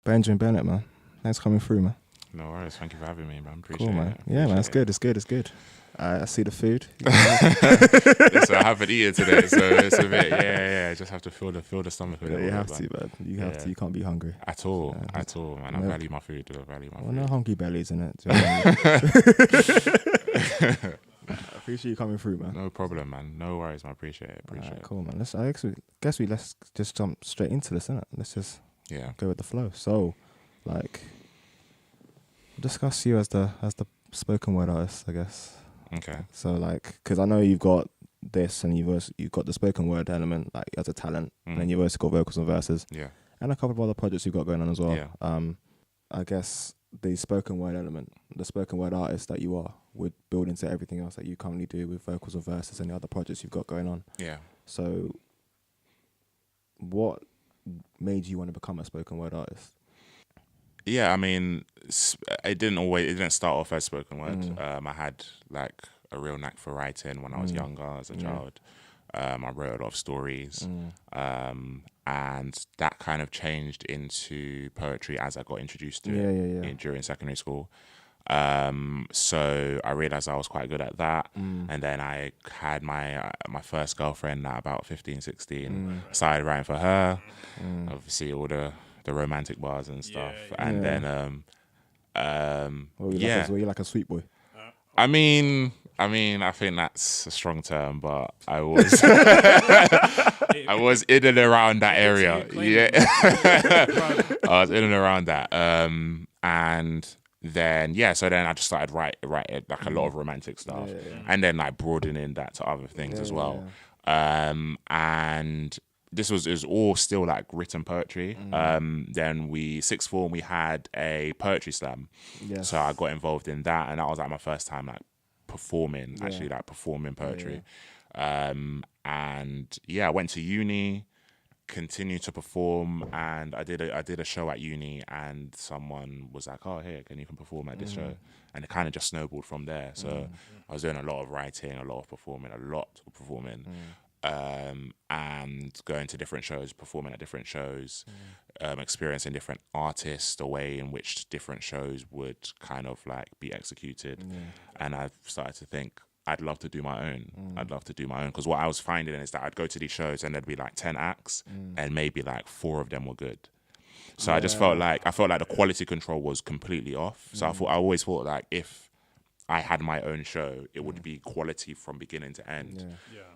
Benjamin Bennett, man. Thanks for coming through, man. No worries. Thank you for having me, man. Appreciate Cool, man. it. Yeah, man. It's Appreciate good. It's good. I see the food. it. Listen, I haven't eaten today, so it's a bit. Yeah. Just have to fill the stomach with it. You have to, man. You have to. You can't be hungry At all, man. I value my food. No hungry bellies in it. I appreciate you coming through, man. No problem, man. No worries, man. Appreciate it. Cool, man. Let's just jump straight into this, innit? Let's just go with the flow. So, like, discuss you as the spoken word artist, I guess. Okay. So, like, because I know you've got this, and you've got the spoken word element, like as a talent, and then you've also got vocals and verses, and a couple of other projects you've got going on as well. Yeah. I guess the spoken word element, the spoken word artist that you are, would build into everything else that you currently do with vocals and verses and the other projects you've got going on. Yeah. So, what made you want to become a spoken word artist? Yeah, I mean, it didn't start off as spoken word. I had like a real knack for writing when I was younger as a child. I wrote a lot of stories, and that kind of changed into poetry as I got introduced to it during secondary school. So I realized I was quite good at that, and then I had my first girlfriend at about 15, 16. Started writing for her, obviously all the romantic bars and stuff, and then Were you like a sweet boy? I mean, I think that's a strong term, but I was I was in and around that area. Yeah, I was in and around that, and then so then I just started writing like a lot of romantic stuff, and then like broadening that to other things as well. And this was all still like written poetry. Then sixth form we had a poetry slam, so I got involved in that, and that was like my first time like performing poetry. And I went to uni, continued to perform, and I did a show at uni, and someone was like, "Oh, here, can you perform at this show?" And it kind of just snowballed from there. So I was doing a lot of writing, a lot of performing, and going to different shows, performing at different shows, experiencing different artists, the way in which different shows would kind of like be executed. And I've started to think, I'd love to do my own. I'd love to do my own, because what I was finding is that I'd go to these shows and there'd be like 10 acts and maybe like 4 of them were good. So I felt like the quality control was completely off. So I always thought like if I had my own show, it would be quality from beginning to end.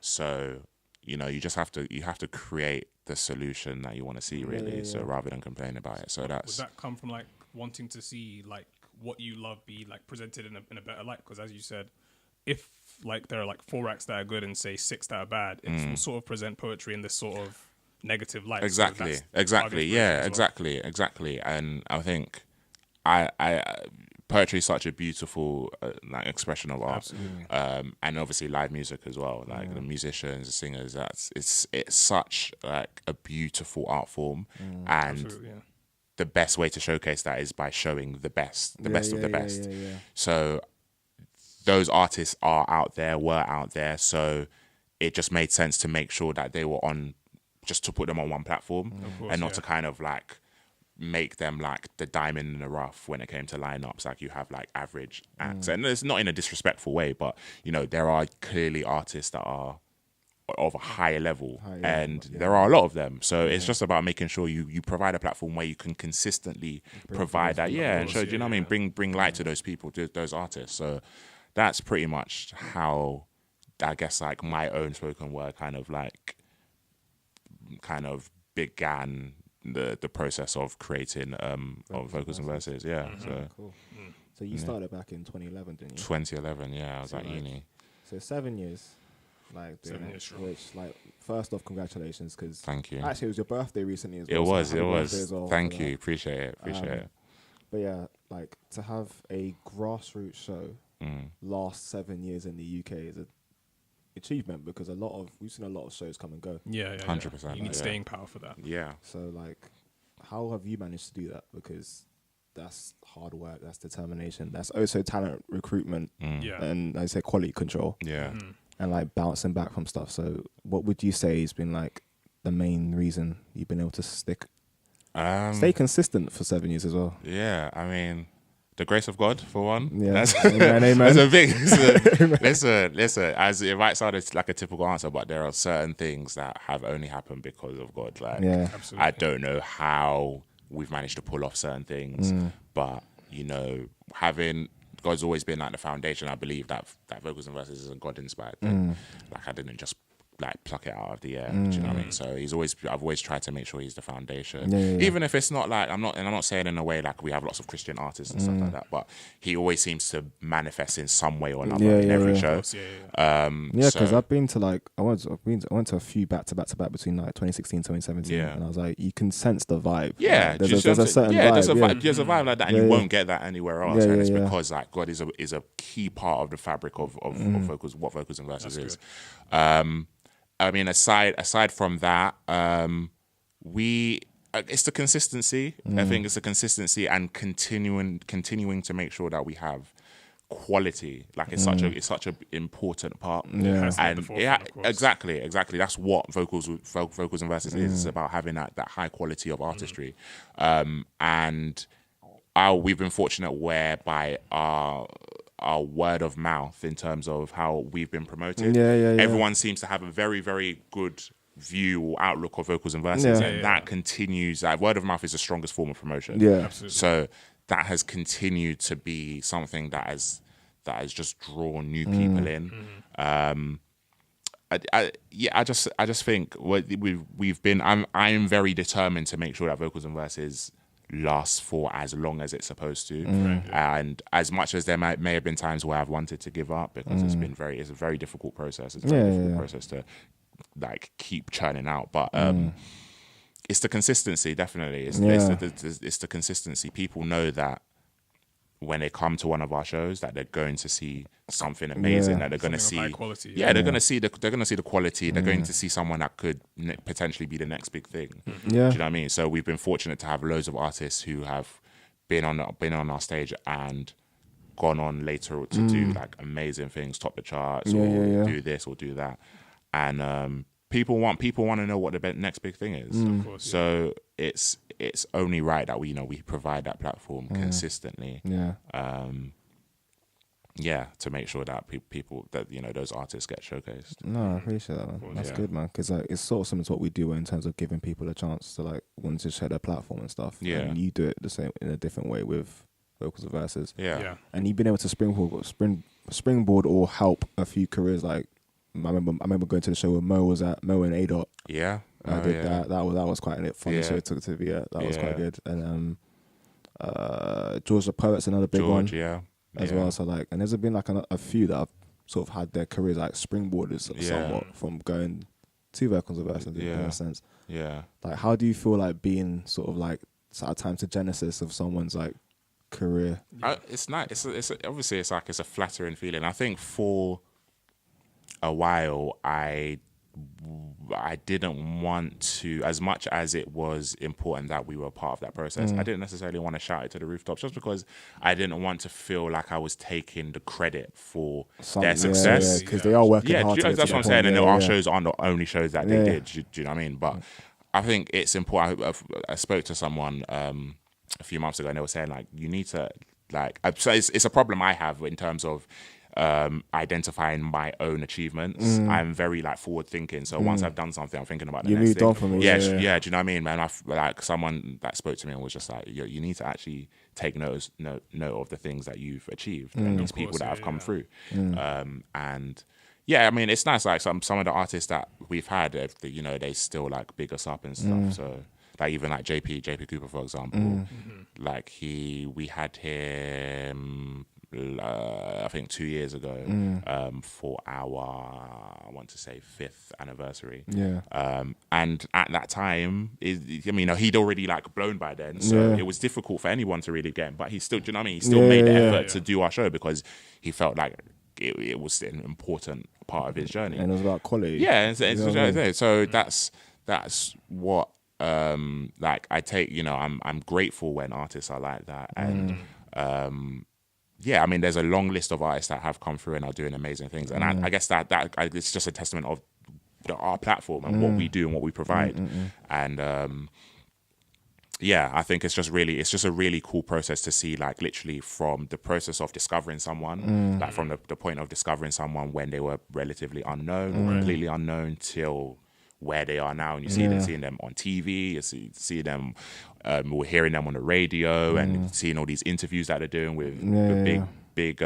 So you have to create the solution that you want to see, really. So rather than complain about it. So would that come from like wanting to see like what you love be like presented in a better light? Because as you said, if like there are like 4 acts that are good and say 6 that are bad, it will sort of present poetry in this sort of negative light. Exactly. And I think poetry is such a beautiful like expression of art, and obviously live music as well. Like the musicians, the singers, it's such like a beautiful art form, and the best way to showcase that is by showing the best of the best. So those artists were out there, so it just made sense to make sure that they were on, just to put them on one platform, and not to kind of like make them like the diamond in the rough when it came to lineups. Like you have like average acts, and it's not in a disrespectful way, but there are clearly artists that are of a higher level, there are a lot of them. So it's just about making sure you provide a platform where you can consistently provide that, and show, do you know what I mean? Bring light to those people, to those artists. So that's pretty much how I guess like my own spoken word kind of began the process of creating of vocals and verses. So cool. So you started back in 2011, didn't you? 2011, I was at uni. So 7 years, like doing 7 years, which like first off, congratulations, because thank you. Actually, it was your birthday recently as well. It was. Well, thank you, appreciate it. But yeah, like to have a grassroots show last 7 years in the UK is a achievement, because we've seen a lot of shows come and go. 100%. You need staying power for that. So like, how have you managed to do that? Because that's hard work, that's determination, that's also talent recruitment, and I say quality control, and like bouncing back from stuff. So what would you say has been like the main reason you've been able to stick? Stay consistent for 7 years as well. Yeah, I mean, the grace of God for one. Yeah, that's, amen. That's a big. Listen. As it might sound like a typical answer, but there are certain things that have only happened because of God. Like, absolutely. I don't know how we've managed to pull off certain things, but you know, God's always been like the foundation. I believe that Vocals and Verses is a God inspired thing. Like, I didn't just like pluck it out of the air. Do you know what I mean? So I've always tried to make sure he's the foundation. Even if it's not like, I'm not saying in a way like we have lots of Christian artists and stuff like that, but he always seems to manifest in some way or another in every show. Because I've been to like, I went to a few back between like 2016, 2017, and I was like, you can sense the vibe. Yeah, like, there's a certain vibe. There's a vibe like that, and you won't get that anywhere else. And it's because like God is a key part of the fabric of vocals, what Vocals and Verses is. I mean, aside from that, it's the consistency. I think it's the consistency and continuing to make sure that we have quality. Like, it's such an important part. Exactly. That's what vocals and Verses is. It's about having that high quality of artistry, and we've been fortunate whereby our word of mouth in terms of how we've been promoted. Everyone seems to have a very, very good view or outlook of Vocals and Verses, and that continues. Like, word of mouth is the strongest form of promotion. Absolutely. So that has continued to be something that has just drawn new people in. I just think we've been. I'm very determined to make sure that Vocals and Verses lasts for as long as it's supposed to, and as much as there may have been times where I've wanted to give up, because it's a very difficult process. It's a very difficult process to like keep churning out, but it's the consistency. Definitely, it's the consistency. People know that when they come to one of our shows, that they're going to see something amazing, that they're going to see high quality. They're going to see the quality. They're going to see someone that could potentially be the next big thing. Do you know what I mean? So we've been fortunate to have loads of artists who have been on our stage and gone on later to do like amazing things, top the charts, or do this or do that, and people want to know what the next big thing is. Of course, so it's only right that we provide that platform consistently. To make sure that people that those artists get showcased. No, I appreciate that, man. That's good, man. Because like, it's sort of similar to what we do in terms of giving people a chance to like want to share their platform and stuff. And you do it the same in a different way with Vocals and Verses. And you've been able to springboard or help a few careers. Like, I remember going to the show where Mo and A-Dot. I did that. That was quite a funny show to be at. That was quite good. And George the Poet's another big one. As well. So like, and there's been like a few that have sort of had their careers like springboarded somewhat from going to Vocals and Verses in a sense. Like, how do you feel like being sort of like at times the genesis of someone's like career? It's nice. It's obviously it's a flattering feeling. I think for a while I didn't want to, as much as it was important that we were part of that process, I didn't necessarily want to shout it to the rooftops, just because I didn't want to feel like I was taking the credit for their success. Because they are working hard. That's what I'm saying. And our shows aren't the only shows that they did. Do you know what I mean? But I think it's important. I spoke to someone a few months ago, and they were saying like, you need to like. So it's a problem I have in terms of identifying my own achievements. I'm very like forward thinking, so once I've done something, I'm thinking about the next thing. From do you know what I mean, man? Like someone that spoke to me and was just like, you need to actually take note of the things that you've achieved and these people that have come through. And I mean, it's nice, like some of the artists that we've had, they still like big us up and stuff. So like even like JP Cooper, for example, like we had him I think 2 years ago for our, I want to say 5th anniversary. And at that time, he'd already like blown by then, so it was difficult for anyone to really get him. But he still, do you know what I mean? He still made the effort to do our show because he felt like it was an important part of his journey. And it was about quality. So that's what like I take. I'm grateful when artists are like that, and I mean, there's a long list of artists that have come through and are doing amazing things, and I guess that it's just a testament of our platform and what we do and what we provide, and yeah, I think it's just a really cool process to see, like literally from the process of discovering someone, like from the point of discovering someone when they were relatively unknown or completely unknown till where they are now, and you see them, seeing them on TV, you see them, we're hearing them on the radio, and seeing all these interviews that they're doing with big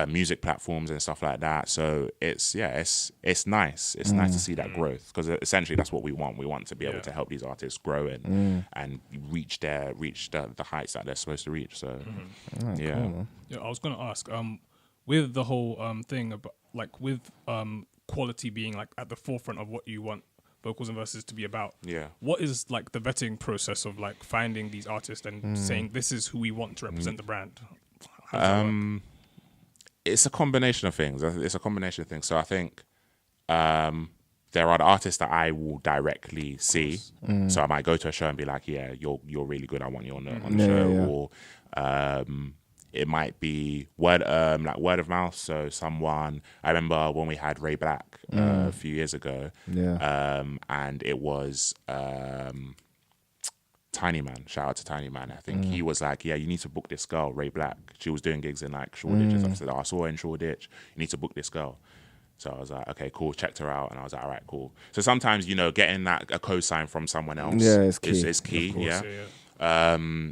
music platforms and stuff like that. So it's nice. It's nice to see that growth, because essentially that's what we want. We want to be able to help these artists grow and reach the heights that they're supposed to reach. So Cool, I was gonna ask, with the whole thing about like with quality being like at the forefront of what you want vocals and verses to be about. Yeah. What is like the vetting process of like finding these artists and saying this is who we want to represent the brand? How does that work? It's a combination of things. So I think there are the artists that I will directly see. So I might go to a show and be like, yeah, you're really good. I want you on the show. Or it might be word of mouth. So someone, I remember when we had Ray Black a few years ago, and it was Tiny Man. Shout out to Tiny Man. I think he was like, yeah, you need to book this girl, Ray Black. She was doing gigs in like Shoreditch. And I said, I saw her in Shoreditch. You need to book this girl. So I was like, okay, cool. Checked her out, and I was like, all right, cool. So sometimes, getting a cosign from someone else is key. Course,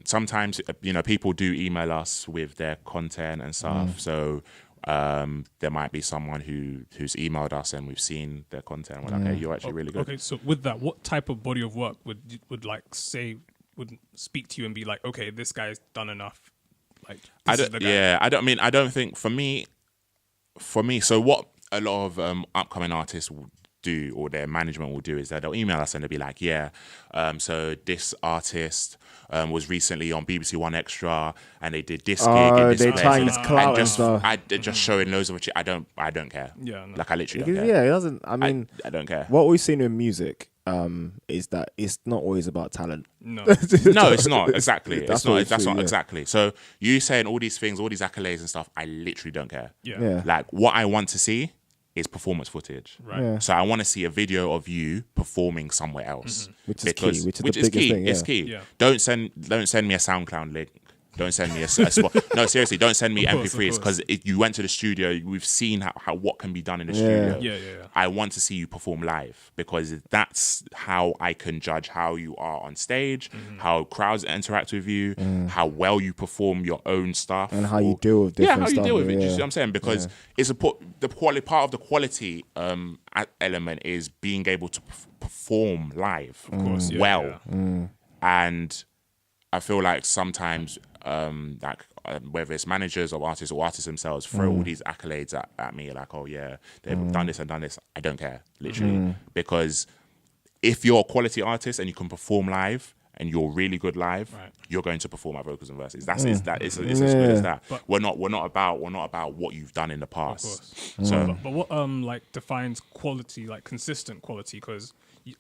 sometimes people do email us with their content and stuff. So there might be someone who's emailed us and we've seen their content and we're like, hey, you're actually really good. Okay, so with that, what type of body of work would like say would speak to you and be like, okay, this guy's done enough? Like, this is the guy. I don't think for me. So what a lot of upcoming artists will do, or their management will do, is that they'll email us and they'll be like, so this artist was recently on BBC One Extra and they did this gig in this place. Trying this clout and stuff. They're just showing loads of it. I don't care. Yeah, no. Like I literally don't care. Yeah, it doesn't. I mean, I don't care. What we've seen in music is that it's not always about talent. No, no, it's not. Exactly. That's not exactly. So you saying all these things, all these accolades and stuff, I literally don't care. Yeah. Like what I want to see is performance footage. Right. Yeah. So I want to see a video of you performing somewhere else. Which is key. Which is the biggest thing. It's key. Yeah. Don't send me a SoundCloud link. Don't send me a spot. No, seriously, don't send me MP3s, because you went to the studio. We've seen how what can be done in the studio. Yeah. I want to see you perform live, because that's how I can judge how you are on stage, how crowds interact with you, how well you perform your own stuff, and how you deal with different stuff. Yeah, how you deal with it. Do you see what I'm saying? Because it's part of the quality element is being able to perform live, of course, and I feel like sometimes whether it's managers or artists themselves throw all these accolades at me, like, oh yeah, they've done this and done this. I don't care, literally, because if you're a quality artist and you can perform live and you're really good live, you're going to perform our vocals and verses. It's as good as that. But we're not about what you've done in the past. Of course. So, but what like defines quality, like consistent quality? Because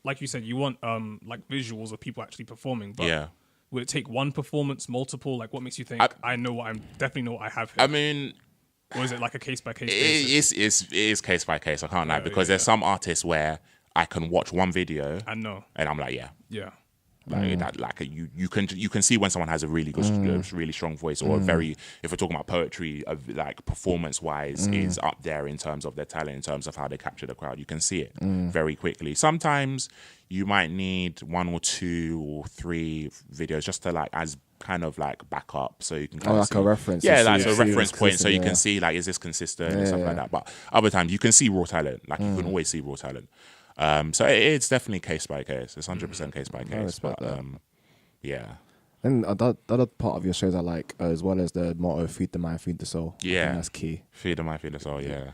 like you said, you want like visuals of people actually performing. But would it take one performance, multiple? Like, what makes you think I definitely know what I have here? I mean, or is it like a case by case basis? It is case by case. I can't lie, because there's some artists where I can watch one video and I'm like, you can see when someone has a really good, really strong voice, or if we're talking about poetry, like performance wise, is up there in terms of their talent, in terms of how they capture the crowd. You can see it very quickly. Sometimes you might need 1 or 2 or 3 videos just to like as kind of like backup, so you can kind of see, a reference. Yeah, like a reference point, so you can see like, is this consistent and stuff like that. But other times you can see raw talent. Like you can always see raw talent. So it's definitely case by case. It's 100% case by case. But yeah. And the other part of your shows I like, as well as the motto "Feed the mind, feed the soul." Yeah, I think that's key. Feed the mind, feed the soul. Yeah.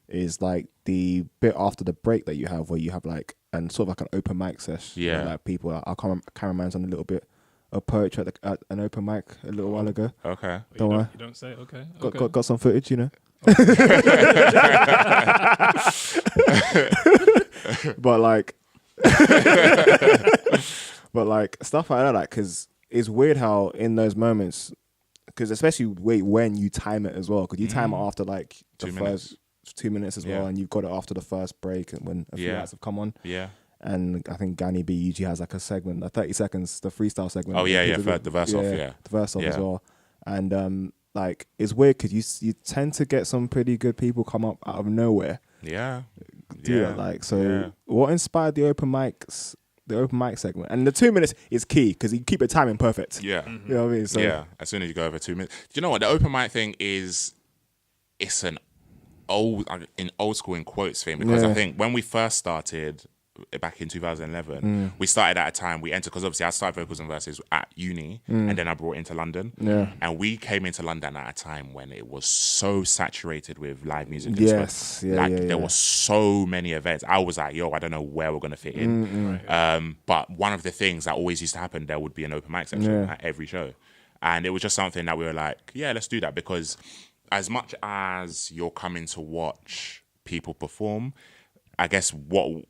Is like the bit after the break that you have, where you have like and sort of like an open mic session. Yeah. Where, like people, I can't remember on a little bit of poetry at an open mic a little while ago. Okay. Don't worry. You don't say okay. Got some footage, you know. But like stuff like that, like, because it's weird how in those moments, because especially when you time it as well, because you time it after like the first 2 minutes as well, and you've got it after the first break and when a few acts have come on. Yeah. And I think Gani B usually has like a segment, 30 seconds, the freestyle segment. Oh yeah, the verse off, yeah. The verse off as well. And like, it's weird because you tend to get some pretty good people come up out of nowhere. Yeah. Do that, like, so what inspired the open mic segment? And the 2 minutes is key because you keep the timing perfect. Yeah. You know what I mean? So, yeah, as soon as you go over 2 minutes. Do you know what? The open mic thing it's an old school in quotes thing, because I think when we first started back in 2011, we started at a time we entered, because obviously I started vocals and verses at uni, and then I brought into London, and we came into London at a time when it was so saturated with live music. There were so many events. I was like, yo, I don't know where we're gonna fit in. But one of the things that always used to happen, there would be an open mic section at every show, and it was just something that we were like, yeah, let's do that, because as much as you're coming to watch people perform, I guess what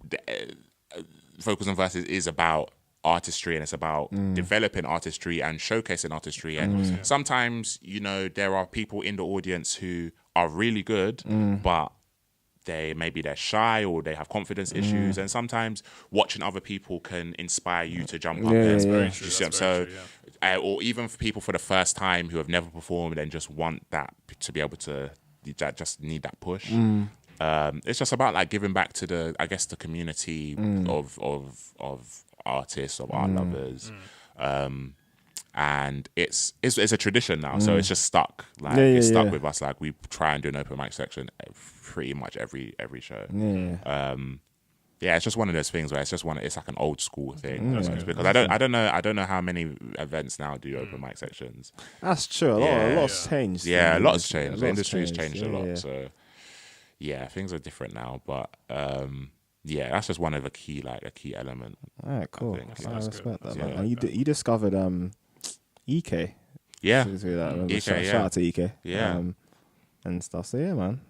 Vocals and Verses is about artistry, and it's about developing artistry and showcasing artistry. And sometimes, you know, there are people in the audience who are really good, but they're shy or they have confidence issues. And sometimes watching other people can inspire you to jump up. That's very true. Or even for people for the first time who have never performed and just want that to be able to, just need that push. It's just about like giving back to the community of artists, of art lovers, and it's a tradition now. So it's just stuck. Like it's stuck with us. Like we try and do an open mic section pretty much every show. It's just one of those things where it's like an old school thing. Because I don't know how many events now do open mic sections. That's true. A lot's changed. Yeah, a lot's changed. The industry's changed a lot. So yeah, things are different now, but that's just one of a key element. All right, cool. I respect that, man. Yeah. And you discovered EK. Yeah. Shout out to EK. Yeah. And stuff. So yeah, man.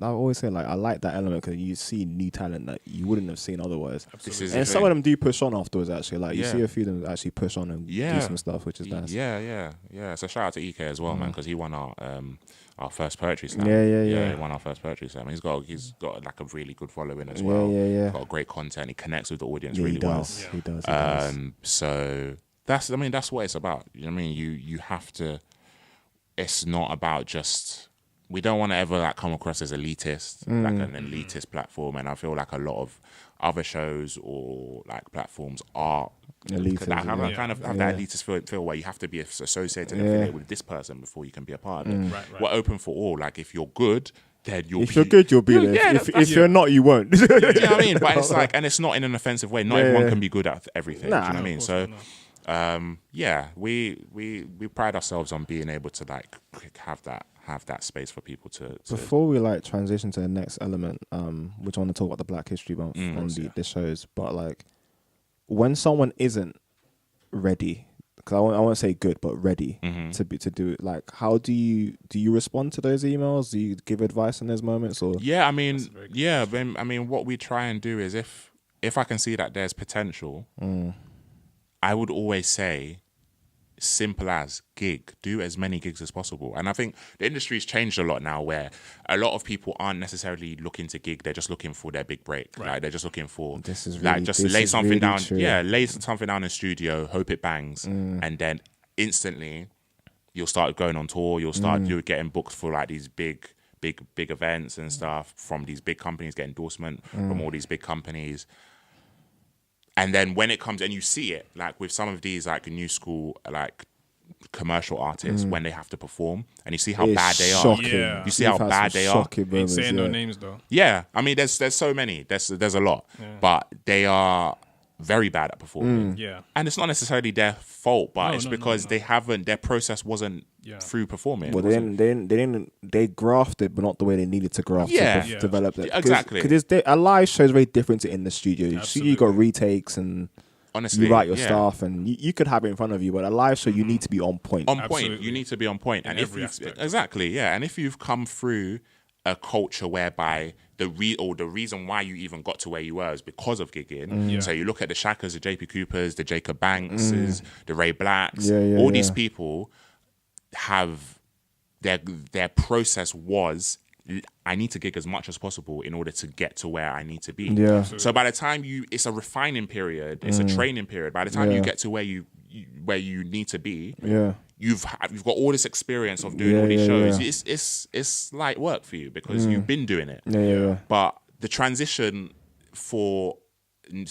I always say, like, I like that element because you see new talent that you wouldn't have seen otherwise. And some of them do push on afterwards. Actually, like you see a few of them actually push on and do some stuff, which is nice. Yeah. So shout out to EK as well, man, because he won our first poetry slam. Yeah. He won our first poetry slam. He's got like a really good following as well. Yeah. Got great content. He connects with the audience really well. He does. So that's what it's about. You know what I mean? You have to. It's not about just. We don't want to ever like come across as elitist, like an elitist platform. And I feel like a lot of other shows or like platforms are elitist, that elitist feel where you have to be associated and affiliated with this person before you can be a part of it. Right. We're open for all. Like if you're good, then you'll you're good, you'll be there. Yeah, if you're not, you won't. You know what I mean? But it's like, and it's not in an offensive way. Not everyone can be good at everything. Do you know what I mean? So. We pride ourselves on being able to like have that space for people to. Before we like transition to the next element, which I want to talk about the Black History Month and the shows, but like when someone isn't ready, because I want to say good, but ready to do it. Like, how do you respond to those emails? Do you give advice in those moments, or? Yeah, I mean, what we try and do is if I can see that there's potential. I would always say, simple as gig, do as many gigs as possible. And I think the industry's changed a lot now where a lot of people aren't necessarily looking to gig, they're just looking for their big break. Right. Like they're just looking for lay something down. True. Yeah, lay something down in studio, hope it bangs, and then instantly you'll start going on tour, you're getting booked for like these big events and stuff from these big companies, get endorsement from all these big companies. And then when it comes, and you see it, like with some of these like new school, like commercial artists, when they have to perform, and you see how bad they are. Yeah. You see how bad they are. Ain't saying no names though. Yeah, I mean, there's so many. There's a lot, but they are very bad at performing. Yeah, and it's not necessarily their fault, but it's because they haven't. Their process wasn't through performing. Well, they grafted, but not the way they needed to graft to develop it. Exactly. Because a live show is very different to in the studio. You got retakes and. Honestly, you write your stuff and you could have it in front of you, but a live show you need to be on point. You need to be on point, and if and if you've come through a culture whereby the reason why you even got to where you were is because of gigging. So you look at the Shakas, the JP Coopers, the Jacob Bankses, the Ray Blacks. All these people have their process was I need to gig as much as possible in order to get to where I need to be. Yeah. Absolutely. So by the time it's a refining period, it's a training period. By the time you get to where you need to be, you've got all this experience of doing all these shows. Yeah. It's light work for you because you've been doing it. Yeah. But the transition for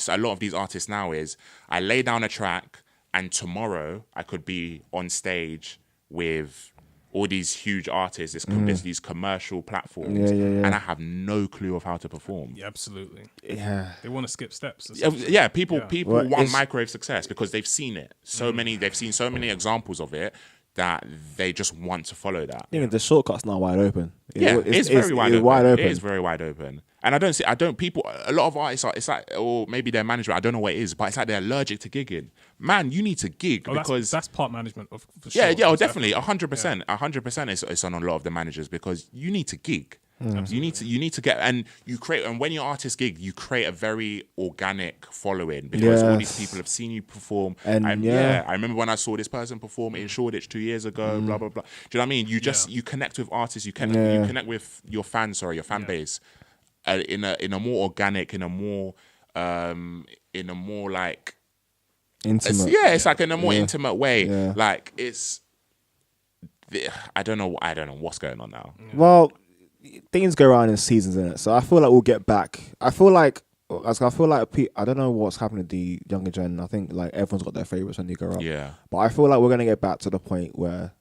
a lot of these artists now is I lay down a track and tomorrow I could be on stage with all these huge artists, these commercial platforms, and I have no clue of how to perform. Yeah, absolutely. Yeah. They want to skip steps. People want microwave success because they've seen it. They've seen so many examples of it that they just want to follow that. Yeah, the shortcut's now wide open. It's very wide open. It is very wide open. And a lot of artists it's like, or maybe their management, I don't know what it is, but it's like they're allergic to gigging. Man, you need to gig because that's part management for sure. Yeah, definitely, 100%. 100% it's on a lot of the managers because you need to gig. You need to get, and you create, and when your artist gig, you create a very organic following because all these people have seen you perform. And I remember when I saw this person perform in Shoreditch 2 years ago, blah blah blah. Do you know what I mean? You connect with artists, you connect with your fan base in a more organic, in a more like intimate. It's like in a more intimate way. Yeah. Like I don't know what's going on now. Well, things go around in seasons, innit? So I feel like we'll get back. I don't know what's happening to the younger gen. I think like everyone's got their favorites when they grow up. Yeah. But I feel like we're gonna get back to the point where,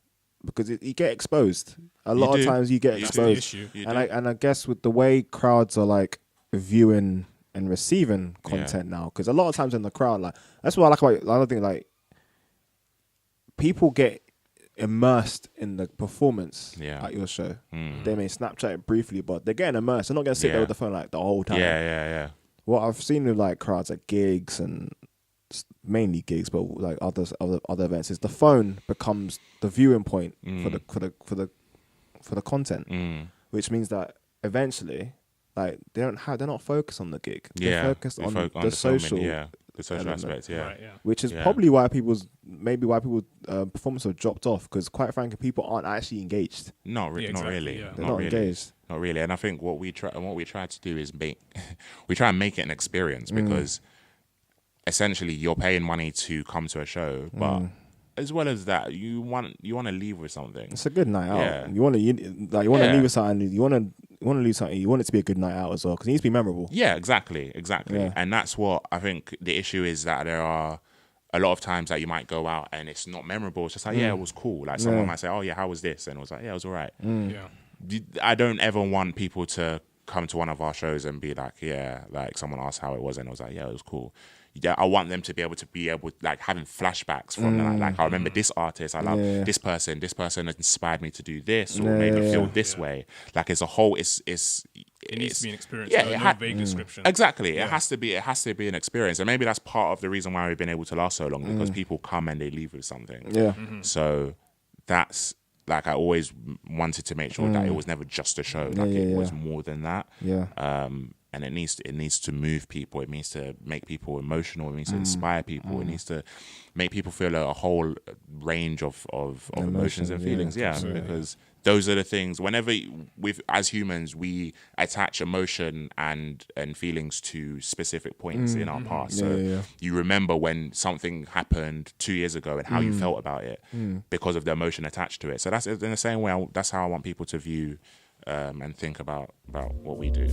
because you get exposed. A lot of times you get exposed. And I guess with the way crowds are like viewing and receiving content now, because a lot of times in the crowd, like that's what I like about another thing, like people get immersed in the performance at your show. They may Snapchat it briefly, but they're getting immersed. They're not gonna sit there with the phone like the whole time. Yeah. What I've seen with like crowds at gigs and mainly gigs, but like other events, is the phone becomes the viewing point for the content, which means that evenally, like they're not focused on the gig. They're focused on the social. The social aspect, Right, which is probably why people's performance have dropped off, because quite frankly, people aren't actually engaged. Not really. They're not engaged. Not really. And I think what we try to do is we try and make it an experience, because essentially you're paying money to come to a show, but as well as that, you want to leave with something. It's a good night out. Yeah. You want to leave with something. You want to leave something. You want it to be a good night out as well, because it needs to be memorable. Yeah, exactly. Yeah. And that's what I think the issue is, that there are a lot of times that you might go out and it's not memorable. It's just like, it was cool. Like someone might say, oh yeah, how was this? And it was like, yeah, it was all right. I don't ever want people to come to one of our shows and be like, like someone asked how it was and I was like, yeah, it was cool. Yeah, I want them to be able like having flashbacks from like I remember this artist, I love this person inspired me to do this, or made me feel this way. Like as a whole, it needs to be an experience. Yeah, vague description. Exactly. It has to be an experience, and maybe that's part of the reason why we've been able to last so long, because people come and they leave with something. Yeah. So that's like, I always wanted to make sure that it was never just a show. Like it was more than that. Yeah. And it needs to move people. It needs to make people emotional. It needs to inspire people. It needs to make people feel a whole range of emotions and feelings. Yeah, because those are the things. Whenever as humans, we attach emotion and feelings to specific points in our past. So you remember when something happened 2 years ago and how you felt about it because of the emotion attached to it. So that's in the same way. That's how I want people to view and think about what we do.